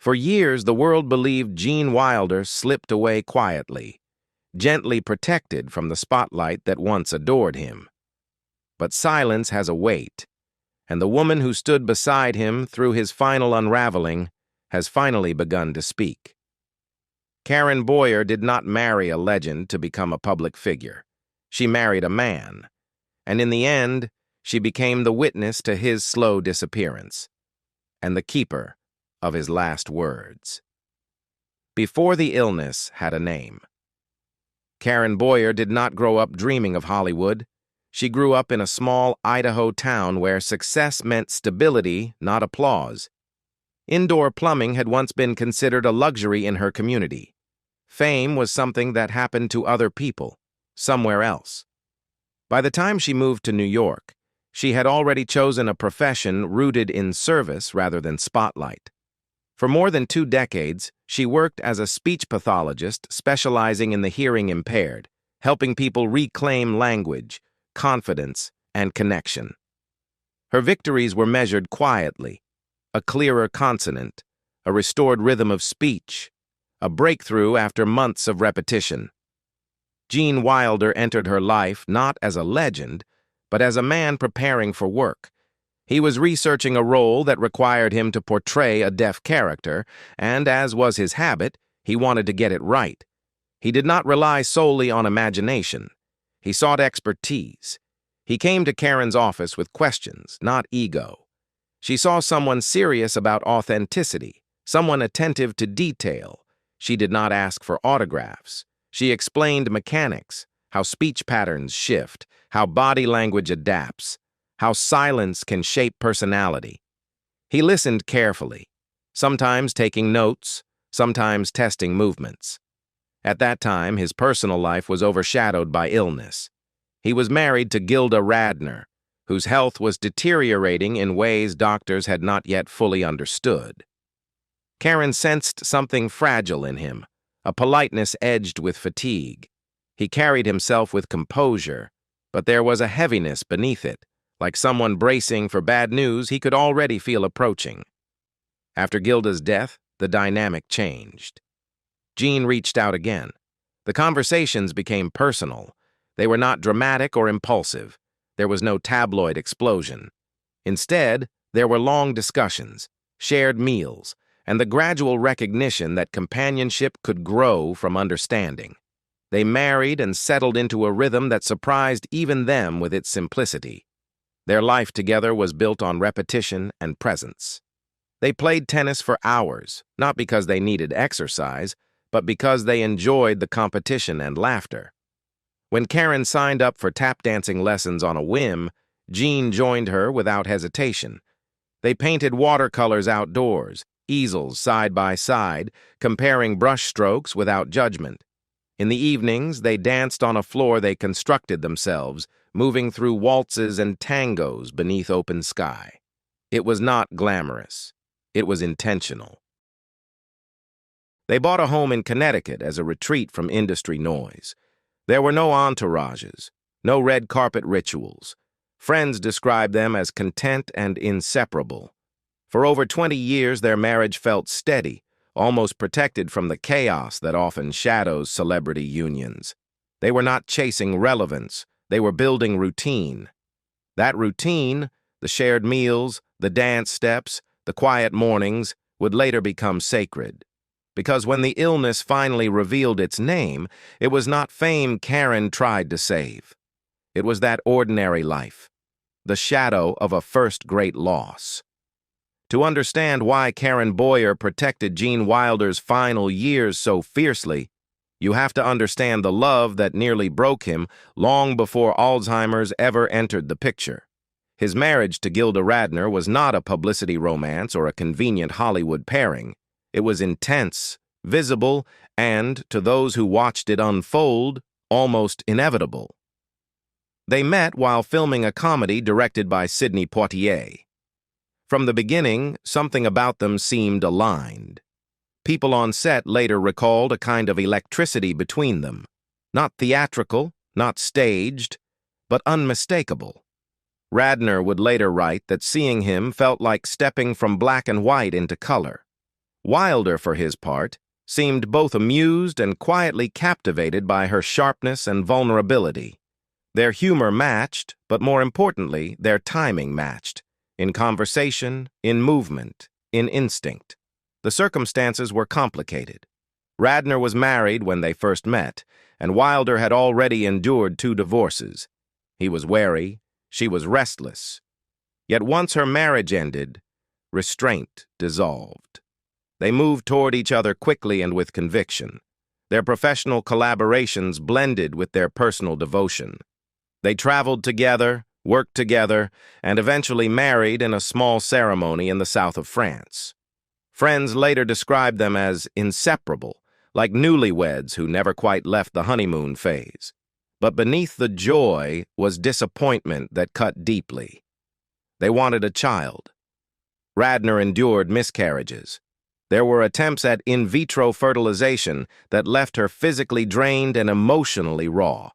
For years, the world believed Gene Wilder slipped away quietly, gently protected from the spotlight that once adored him. But silence has a weight, and the woman who stood beside him through his final unraveling has finally begun to speak. Karen Boyer did not marry a legend to become a public figure. She married a man, and in the end, she became the witness to his slow disappearance and the keeper of his last words. Before the illness had a name. Karen Boyer did not grow up dreaming of Hollywood. She grew up in a small Idaho town where success meant stability, not applause. Indoor plumbing had once been considered a luxury in her community. Fame was something that happened to other people, somewhere else. By the time she moved to New York, she had already chosen a profession rooted in service rather than spotlight. For more than 2 decades, she worked as a speech pathologist specializing in the hearing impaired, helping people reclaim language, confidence, and connection. Her victories were measured quietly: a clearer consonant, a restored rhythm of speech, a breakthrough after months of repetition. Gene Wilder entered her life not as a legend, but as a man preparing for work. He was researching a role that required him to portray a deaf character, and as was his habit, he wanted to get it right. He did not rely solely on imagination. He sought expertise. He came to Karen's office with questions, not ego. She saw someone serious about authenticity, someone attentive to detail. She did not ask for autographs. She explained mechanics, how speech patterns shift, how body language adapts, how silence can shape personality. He listened carefully, sometimes taking notes, sometimes testing movements. At that time, his personal life was overshadowed by illness. He was married to Gilda Radner, whose health was deteriorating in ways doctors had not yet fully understood. Karen sensed something fragile in him, a politeness edged with fatigue. He carried himself with composure, but there was a heaviness beneath it, like someone bracing for bad news he could already feel approaching. After Gilda's death, the dynamic changed. Gene reached out again. The conversations became personal. They were not dramatic or impulsive. There was no tabloid explosion. Instead, there were long discussions, shared meals, and the gradual recognition that companionship could grow from understanding. They married and settled into a rhythm that surprised even them with its simplicity. Their life together was built on repetition and presence. They played tennis for hours, not because they needed exercise, but because they enjoyed the competition and laughter. When Karen signed up for tap dancing lessons on a whim, Gene joined her without hesitation. They painted watercolors outdoors, easels side by side, comparing brush strokes without judgment. In the evenings, they danced on a floor they constructed themselves, moving through waltzes and tangos beneath open sky. It was not glamorous. It was intentional. They bought a home in Connecticut as a retreat from industry noise. There were no entourages, no red carpet rituals. Friends described them as content and inseparable. For over 20 years, their marriage felt steady, almost protected from the chaos that often shadows celebrity unions. They were not chasing relevance. They were building routine. That routine, the shared meals, the dance steps, the quiet mornings, would later become sacred. Because when the illness finally revealed its name, it was not fame Karen tried to save. It was that ordinary life, the shadow of a first great loss. To understand why Karen Boyer protected Gene Wilder's final years so fiercely, you have to understand the love that nearly broke him long before Alzheimer's ever entered the picture. His marriage to Gilda Radner was not a publicity romance or a convenient Hollywood pairing. It was intense, visible, and, to those who watched it unfold, almost inevitable. They met while filming a comedy directed by Sidney Poitier. From the beginning, something about them seemed aligned. People on set later recalled a kind of electricity between them. Not theatrical, not staged, but unmistakable. Radner would later write that seeing him felt like stepping from black and white into color. Wilder, for his part, seemed both amused and quietly captivated by her sharpness and vulnerability. Their humor matched, but more importantly, their timing matched. In conversation, in movement, in instinct. The circumstances were complicated. Radner was married when they first met, and Wilder had already endured 2 divorces. He was wary, she was restless. Yet once her marriage ended, restraint dissolved. They moved toward each other quickly and with conviction. Their professional collaborations blended with their personal devotion. They traveled together, worked together, and eventually married in a small ceremony in the south of France. Friends later described them as inseparable, like newlyweds who never quite left the honeymoon phase. But beneath the joy was disappointment that cut deeply. They wanted a child. Radner endured miscarriages. There were attempts at in vitro fertilization that left her physically drained and emotionally raw.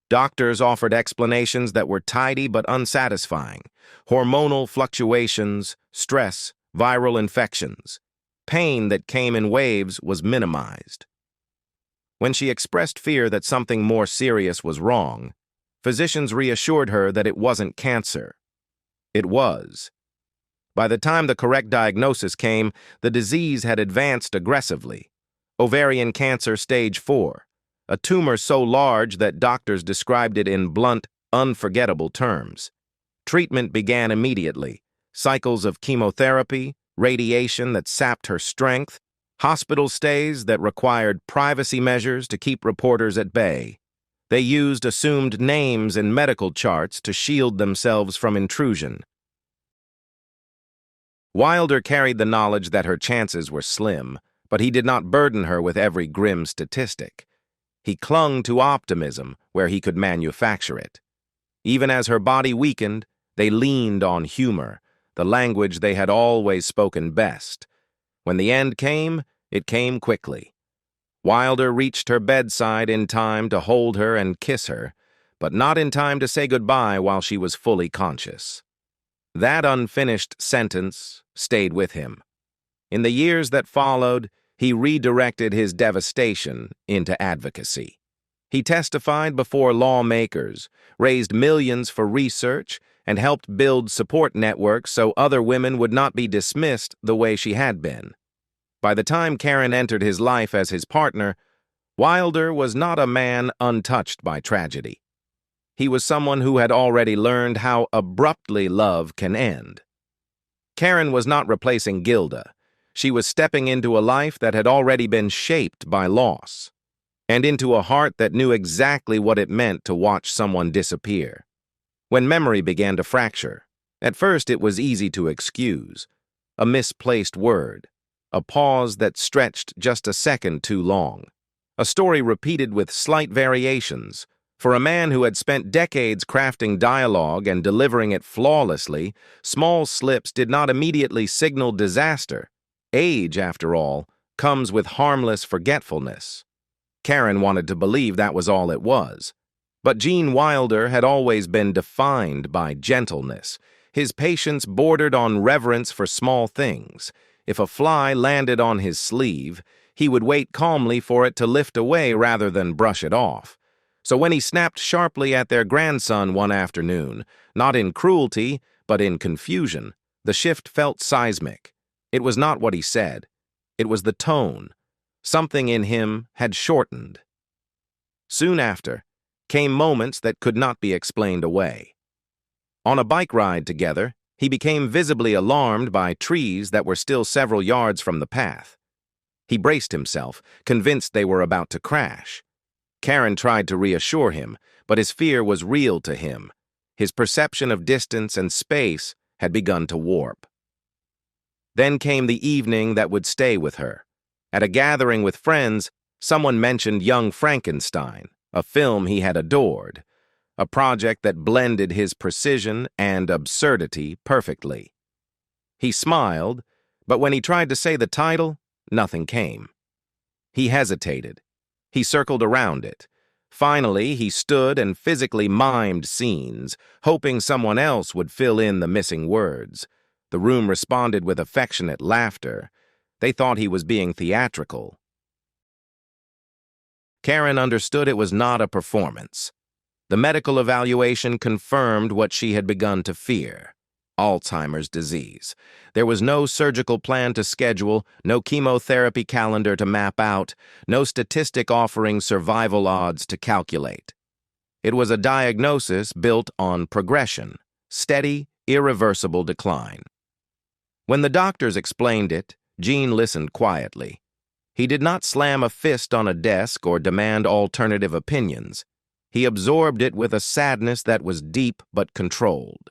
Doctors offered explanations that were tidy but unsatisfying. Hormonal fluctuations, stress, viral infections. Pain that came in waves was minimized. When she expressed fear that something more serious was wrong, physicians reassured her that it wasn't cancer. It was. By the time the correct diagnosis came, the disease had advanced aggressively. Ovarian cancer stage 4, a tumor so large that doctors described it in blunt, unforgettable terms. Treatment began immediately. Cycles of chemotherapy, radiation that sapped her strength, hospital stays that required privacy measures to keep reporters at bay. They used assumed names in medical charts to shield themselves from intrusion. Wilder carried the knowledge that her chances were slim, but he did not burden her with every grim statistic. He clung to optimism where he could manufacture it. Even as her body weakened, they leaned on humor, the language they had always spoken best. When the end came, it came quickly. Wilder reached her bedside in time to hold her and kiss her, but not in time to say goodbye while she was fully conscious. That unfinished sentence stayed with him. In the years that followed, he redirected his devastation into advocacy. He testified before lawmakers, raised millions for research, and helped build support networks so other women would not be dismissed the way she had been. By the time Karen entered his life as his partner, Wilder was not a man untouched by tragedy. He was someone who had already learned how abruptly love can end. Karen was not replacing Gilda. She was stepping into a life that had already been shaped by loss, and into a heart that knew exactly what it meant to watch someone disappear. When memory began to fracture, at first it was easy to excuse. A misplaced word, a pause that stretched just a second too long, a story repeated with slight variations. For a man who had spent decades crafting dialogue and delivering it flawlessly, small slips did not immediately signal disaster. Age, after all, comes with harmless forgetfulness. Karen wanted to believe that was all it was. But Gene Wilder had always been defined by gentleness. His patience bordered on reverence for small things. If a fly landed on his sleeve, he would wait calmly for it to lift away rather than brush it off. So when he snapped sharply at their grandson one afternoon, not in cruelty, but in confusion, the shift felt seismic. It was not what he said. It was the tone. Something in him had shortened. Soon after, came moments that could not be explained away. On a bike ride together, he became visibly alarmed by trees that were still several yards from the path. He braced himself, convinced they were about to crash. Karen tried to reassure him, but his fear was real to him. His perception of distance and space had begun to warp. Then came the evening that would stay with her. At a gathering with friends, someone mentioned Young Frankenstein, a film he had adored, a project that blended his precision and absurdity perfectly. He smiled, but when he tried to say the title, nothing came. He hesitated. He circled around it. Finally, he stood and physically mimed scenes, hoping someone else would fill in the missing words. The room responded with affectionate laughter. They thought he was being theatrical. Karen understood it was not a performance. The medical evaluation confirmed what she had begun to fear: Alzheimer's disease. There was no surgical plan to schedule, no chemotherapy calendar to map out, no statistic offering survival odds to calculate. It was a diagnosis built on progression, steady, irreversible decline. When the doctors explained it, Gene listened quietly. He did not slam a fist on a desk or demand alternative opinions. He absorbed it with a sadness that was deep but controlled.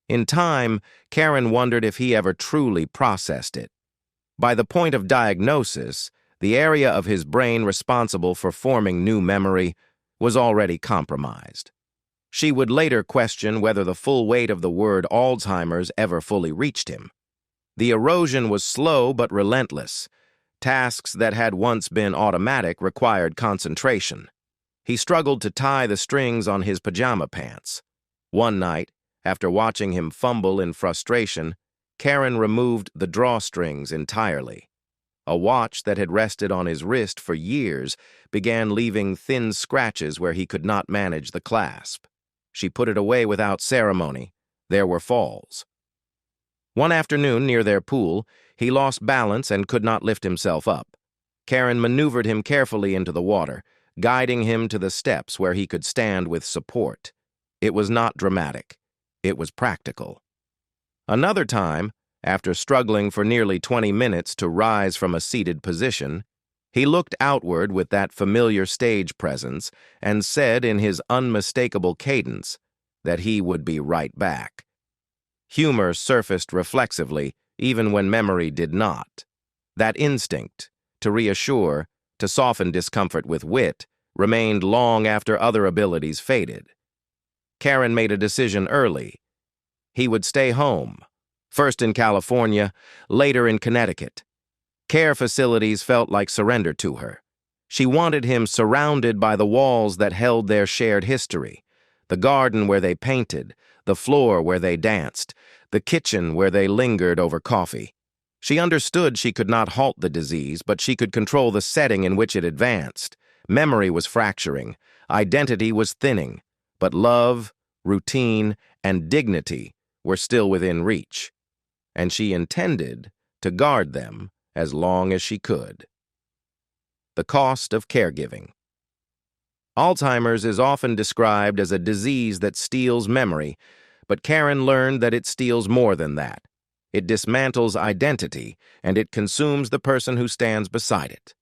In time, Karen wondered if he ever truly processed it. By the point of diagnosis, the area of his brain responsible for forming new memory was already compromised. She would later question whether the full weight of the word Alzheimer's ever fully reached him. The erosion was slow but relentless. Tasks that had once been automatic required concentration. He struggled to tie the strings on his pajama pants. One night, after watching him fumble in frustration, Karen removed the drawstrings entirely. A watch that had rested on his wrist for years began leaving thin scratches where he could not manage the clasp. She put it away without ceremony. There were falls. One afternoon near their pool, he lost balance and could not lift himself up. Karen maneuvered him carefully into the water, guiding him to the steps where he could stand with support. It was not dramatic. It was practical. Another time, after struggling for nearly 20 minutes to rise from a seated position, he looked outward with that familiar stage presence and said in his unmistakable cadence that he would be right back. Humor surfaced reflexively, even when memory did not. That instinct, to reassure, to soften discomfort with wit, remained long after other abilities faded. Karen made a decision early. He would stay home, first in California, later in Connecticut. Care facilities felt like surrender to her. She wanted him surrounded by the walls that held their shared history, the garden where they painted, the floor where they danced, the kitchen where they lingered over coffee. She understood she could not halt the disease, but she could control the setting in which it advanced. Memory was fracturing, identity was thinning, but love, routine, and dignity were still within reach, and she intended to guard them as long as she could. The cost of caregiving. Alzheimer's is often described as a disease that steals memory, but Karen learned that it steals more than that. It dismantles identity, and it consumes the person who stands beside it.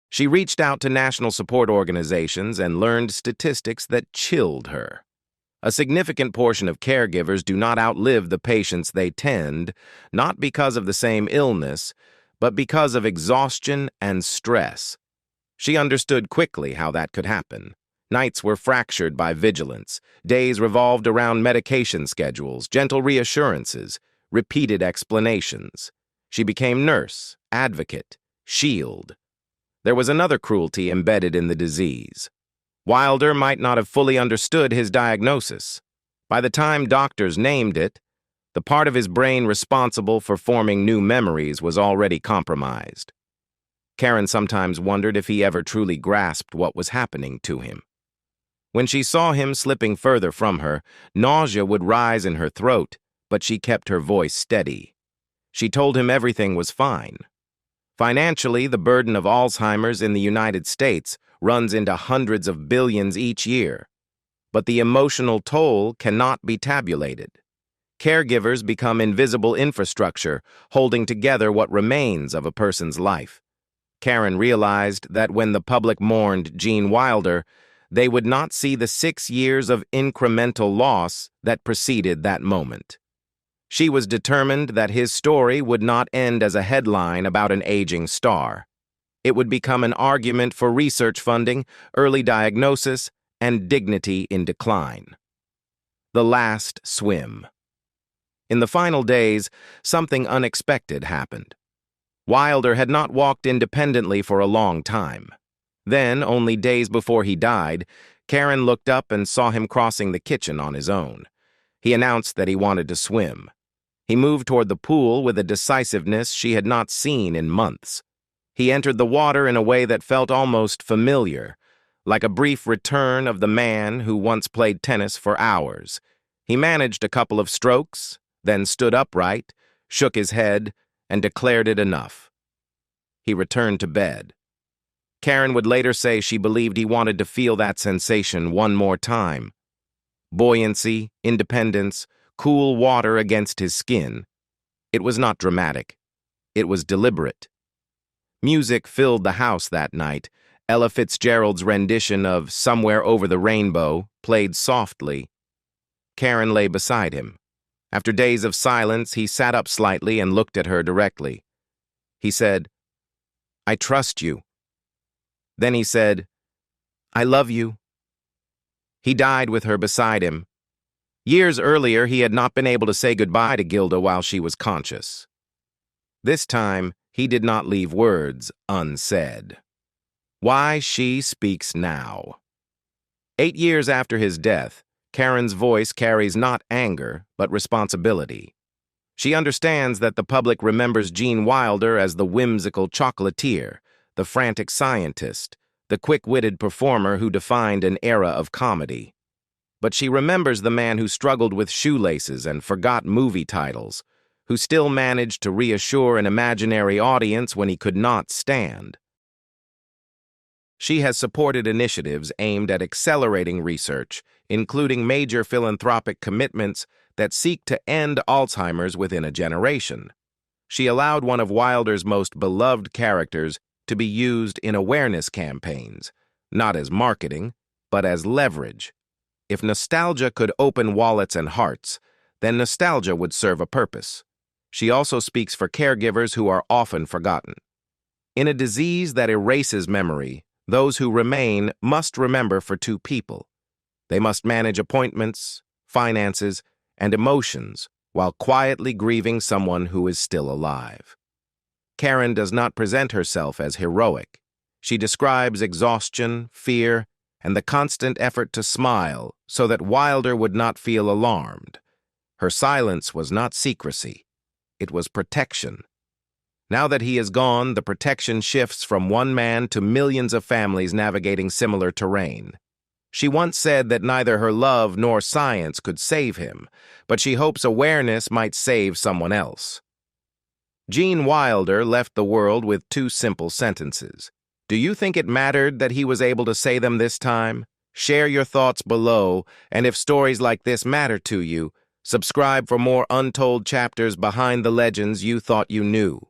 She reached out to national support organizations and learned statistics that chilled her. A significant portion of caregivers do not outlive the patients they tend, not because of the same illness, but because of exhaustion and stress. She understood quickly how that could happen. Nights were fractured by vigilance. Days revolved around medication schedules, gentle reassurances, repeated explanations. She became nurse, advocate, shield. There was another cruelty embedded in the disease. Wilder might not have fully understood his diagnosis. By the time doctors named it, the part of his brain responsible for forming new memories was already compromised. Karen sometimes wondered if he ever truly grasped what was happening to him. When she saw him slipping further from her, nausea would rise in her throat, but she kept her voice steady. She told him everything was fine. Financially, the burden of Alzheimer's in the United States runs into hundreds of billions each year. But the emotional toll cannot be tabulated. Caregivers become invisible infrastructure, holding together what remains of a person's life. Karen realized that when the public mourned Gene Wilder, they would not see the 6 years of incremental loss that preceded that moment. She was determined that his story would not end as a headline about an aging star. It would become an argument for research funding, early diagnosis, and dignity in decline. The last swim. In the final days, something unexpected happened. Wilder had not walked independently for a long time. Then, only days before he died, Karen looked up and saw him crossing the kitchen on his own. He announced that he wanted to swim. He moved toward the pool with a decisiveness she had not seen in months. He entered the water in a way that felt almost familiar, like a brief return of the man who once played tennis for hours. He managed a couple of strokes, then stood upright, shook his head, and declared it enough. He returned to bed. Karen would later say she believed he wanted to feel that sensation one more time. Buoyancy, independence, cool water against his skin. It was not dramatic. It was deliberate. Music filled the house that night. Ella Fitzgerald's rendition of Somewhere Over the Rainbow played softly. Karen lay beside him. After days of silence, he sat up slightly and looked at her directly. He said, "I trust you." Then he said, "I love you." He died with her beside him. Years earlier, he had not been able to say goodbye to Gilda while she was conscious. This time, he did not leave words unsaid. Why she speaks now. 8 years after his death, Karen's voice carries not anger, but responsibility. She understands that the public remembers Gene Wilder as the whimsical chocolatier, the frantic scientist, the quick-witted performer who defined an era of comedy. But she remembers the man who struggled with shoelaces and forgot movie titles, who still managed to reassure an imaginary audience when he could not stand. She has supported initiatives aimed at accelerating research, including major philanthropic commitments that seek to end Alzheimer's within a generation. She allowed one of Wilder's most beloved characters to be used in awareness campaigns, not as marketing, but as leverage. If nostalgia could open wallets and hearts, then nostalgia would serve a purpose. She also speaks for caregivers who are often forgotten. In a disease that erases memory, those who remain must remember for two people. They must manage appointments, finances, and emotions while quietly grieving someone who is still alive. Karen does not present herself as heroic. She describes exhaustion, fear, and the constant effort to smile so that Wilder would not feel alarmed. Her silence was not secrecy. It was protection. Now that he is gone, the protection shifts from one man to millions of families navigating similar terrain. She once said that neither her love nor science could save him, but she hopes awareness might save someone else. Gene Wilder left the world with 2 simple sentences. Do you think it mattered that he was able to say them this time? Share your thoughts below, and if stories like this matter to you, subscribe for more untold chapters behind the legends you thought you knew.